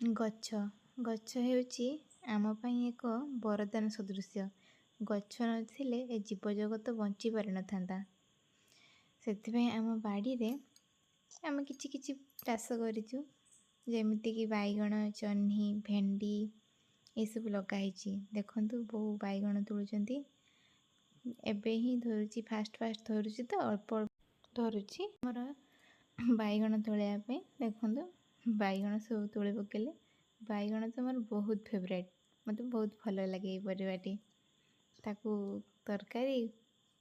ଗଛ ଗଛ ହେଉଛି ଆମ ପାଇଁ ଏକ ବରଦାନ ସଦୃଶ୍ୟ। ଗଛ ନଥିଲେ ଏ ଜୀବଜଗତ ବଞ୍ଚି ପାରିନଥାନ୍ତା। ସେଥିପାଇଁ ଆମ ବାଡ଼ିରେ ଆମେ କିଛି କିଛି ଚାଷ କରିଛୁ, ଯେମିତିକି ବାଇଗଣ, ଜହ୍ନି, ଭେଣ୍ଡି ଏସବୁ ଲଗା ହେଇଛି। ଦେଖନ୍ତୁ ବୋଉ ବାଇଗଣ ତୋଳୁଛନ୍ତି। ଏବେ ହିଁ ଧରୁଛି, ଫାଷ୍ଟ ଧରୁଛି ତ ଅଳ୍ପ ଧରୁଛି। ଆମର ବାଇଗଣ ତୋଳିବା ପାଇଁ ଦେଖନ୍ତୁ ବାଇଗଣ ସବୁ ତୋଳି ପକେଇଲେ। ବାଇଗଣ ତ ମୋର ବହୁତ ଫେଭରାଇଟ୍, ମୋତେ ବହୁତ ଭଲ ଲାଗେ ଏଇ ପରିବାଟି। ତାକୁ ତରକାରୀ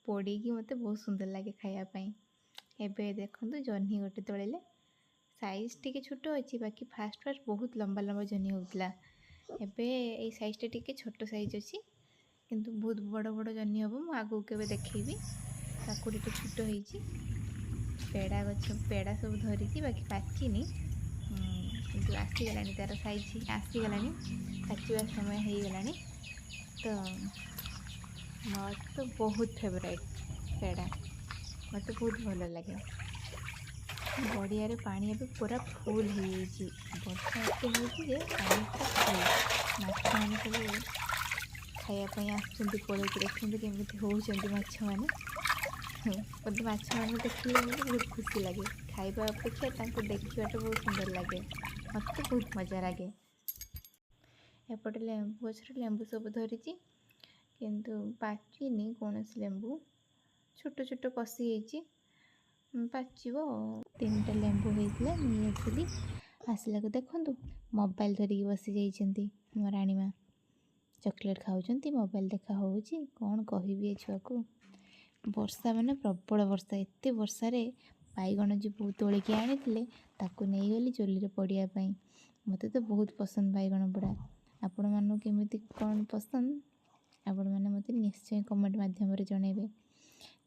ପୋଡ଼ିକି ମୋତେ ବହୁତ ସୁନ୍ଦର ଲାଗେ ଖାଇବା ପାଇଁ। ଏବେ ଦେଖନ୍ତୁ ଜହ୍ନି ଗୋଟେ ତୋଳିଲେ, ସାଇଜ୍ ଟିକେ ଛୋଟ ଅଛି, ବାକି ଫାଷ୍ଟ ବହୁତ ଲମ୍ବା ଲମ୍ବା ଜହ୍ନି ହେଉଥିଲା। ଏବେ ଏଇ ସାଇଜ୍ଟା ଟିକେ ଛୋଟ ସାଇଜ୍ ଅଛି, କିନ୍ତୁ ବହୁତ ବଡ଼ ବଡ଼ ଜହ୍ନି ହେବ। ମୁଁ ଆଗକୁ କେବେ ଦେଖେଇବି। କାକୁଡ଼ି ଟିକେ ଛୋଟ ହେଇଛି। ପେଡ଼ା ଗଛ ପେଡ଼ା ସବୁ ଧରିଛି, ବାକି ପାଚିନି, କିନ୍ତୁ ଆସିଗଲାଣି, ତା'ର ସାଇଜ୍ ଆସିଗଲାଣି, ପାଚିବା ସମୟ ହେଇଗଲାଣି। ତ ମୋର ତ ବହୁତ ଫେଭରାଇଟ୍ ପେଡ଼ା, ମୋତେ ବହୁତ ଭଲ ଲାଗେ। ଗଡ଼ିଆରେ ପାଣି ଏବେ ପୁରା ଫୁଲ୍ ହେଇଯାଇଛି। ବର୍ଷା ଏତେ ହେଉଛି ଯେ ପାଣି ପୁରା ଫୁଲ୍। ମାଛମାନେ ସବୁ ଖାଇବା ପାଇଁ ଆସୁଛନ୍ତି କୋଳକୁ। ଦେଖନ୍ତୁ କେମିତି ହେଉଛନ୍ତି ମାଛମାନେ। ମୋତେ ମାଛମାନଙ୍କୁ ଦେଖିଲେ ମୋତେ ବହୁତ ଖୁସି ଲାଗେ। ଖାଇବା ଅପେକ୍ଷା ତାଙ୍କୁ ଦେଖିବାଟା ବହୁତ ସୁନ୍ଦର ଲାଗେ। ମୋତେ ବହୁତ ମଜା ଲାଗେ। ଏପଟେ ଲେମ୍ବୁ ଗଛରେ ଲେମ୍ବୁ ସବୁ ଧରିଛି, କିନ୍ତୁ ପାଚିନି କୌଣସି ଲେମ୍ବୁ। ଛୋଟ ଛୋଟ କଷି ହେଇଛି, ପାଚିବ। 3ଟା ଲେମ୍ବୁ ହେଇଥିଲା, ନେଇ ଆସିଲି। ଆସିଲାକୁ ଦେଖନ୍ତୁ ମୋବାଇଲ୍ ଧରିକି ବସି ଯାଇଛନ୍ତି ମୋ ରାଣୀମା। ଚକୋଲେଟ୍ ଖାଉଛନ୍ତି, ମୋବାଇଲ୍ ଦେଖା ହେଉଛି। କ'ଣ କହିବି ଏ ଛୁଆକୁ। ବର୍ଷା ମାନେ ପ୍ରବଳ ବର୍ଷା। ଏତେ ବର୍ଷାରେ ବାଇଗଣ ଯିବୁ ତୋଳିକି ଆଣିଥିଲେ, ତାକୁ ନେଇଗଲି ଚୁଲିରେ ପୋଡ଼ିବା ପାଇଁ। ମୋତେ ତ ବହୁତ ପସନ୍ଦ ବାଇଗଣ ପୋଡ଼ା। ଆପଣମାନଙ୍କୁ କେମିତି କ'ଣ ପସନ୍ଦ, ଆପଣମାନେ ମୋତେ ନିଶ୍ଚୟ କମେଣ୍ଟ ମାଧ୍ୟମରେ ଜଣାଇବେ।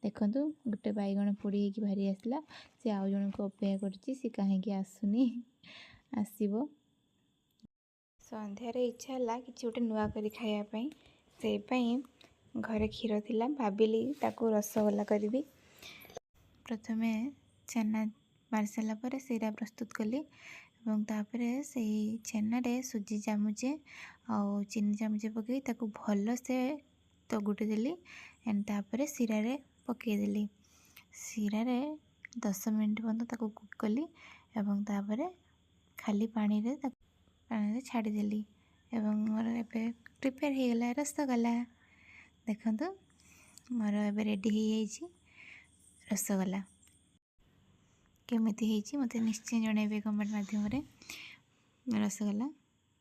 ଦେଖନ୍ତୁ ଗୋଟେ ବାଇଗଣ ପୋଡ଼ି ହେଇକି ବାହାରି ଆସିଲା। ସେ ଆଉ ଜଣଙ୍କୁ ଅପେକ୍ଷା କରିଛି, ସେ କାହିଁକି ଆସୁନି, ଆସିବ। ସନ୍ଧ୍ୟାରେ ଇଚ୍ଛା ହେଲା କିଛି ଗୋଟେ ନୂଆ କରି ଖାଇବା ପାଇଁ। ସେଇପାଇଁ ଘରେ କ୍ଷୀର ଥିଲା, ଭାବିଲି ତାକୁ ରସଗୋଲା କରିବି। ପ୍ରଥମେ ଛେନା ମାରି ସାରିଲା ପରେ ସେଇଟା ପ୍ରସ୍ତୁତ କଲି, ଏବଂ ତାପରେ ସେଇ ଛେନାରେ ସୁଜି ଚାମଚେ ଆଉ ଚିନି ଚାମଚେ ପକାଇ ତାକୁ ଭଲସେ ତଗୁଟି ଦେଲି। ଏଣ୍ଡ ତାପରେ ଶିରାରେ ପକାଇଦେଲି। ଶିରାରେ 10 ମିନିଟ୍ ପର୍ଯ୍ୟନ୍ତ ତାକୁ କୁକ୍ କଲି, ଏବଂ ତାପରେ ଖାଲି ପାଣିରେ ଛାଡ଼ିଦେଲି। ଏବଂ ମୋର ଏବେ ପ୍ରିପେୟାର ହେଇଗଲା ରସଗୋଲା। ଦେଖନ୍ତୁ ମୋର ଏବେ ରେଡ଼ି ହେଇଯାଇଛି ରସଗୋଲା। କେମିତି ହେଇଛି ମୋତେ ନିଶ୍ଚୟ ଜଣାଇବେ କମେଣ୍ଟ ମାଧ୍ୟମରେ। ରସଗୋଲା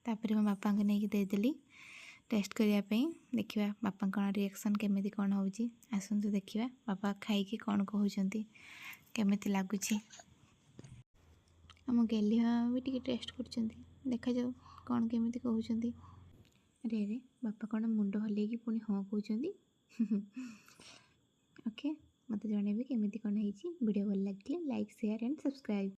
ତାପରେ ମୋ ବାପାଙ୍କୁ ନେଇକି ଦେଇଦେଲି ଟେଷ୍ଟ କରିବା ପାଇଁ। ଦେଖିବା ବାପାଙ୍କ କ'ଣ ରିଆକ୍ସନ୍, କେମିତି କ'ଣ ହେଉଛି। ଆସନ୍ତୁ ଦେଖିବା ବାପା ଖାଇକି କ'ଣ କହୁଛନ୍ତି, କେମିତି ଲାଗୁଛି। ଆମ ଗେଲିଆ ବି ଟିକେ ଟେଷ୍ଟ କରୁଛନ୍ତି, ଦେଖାଯାଉ କ'ଣ କେମିତି କହୁଛନ୍ତି। ରେ ବାପା କ'ଣ ମୁଣ୍ଡ ହଲେଇକି ପୁଣି ହଁ କହୁଛନ୍ତି। ଓକେ, ମୋତେ ଜଣାଇବେ କେମିତି କ'ଣ ହେଇଛି। ଭିଡ଼ିଓ ଭଲ ଲାଗିଲେ ଲାଇକ୍, ସେୟାର ଆଣ୍ଡ ସବସ୍କ୍ରାଇବ୍।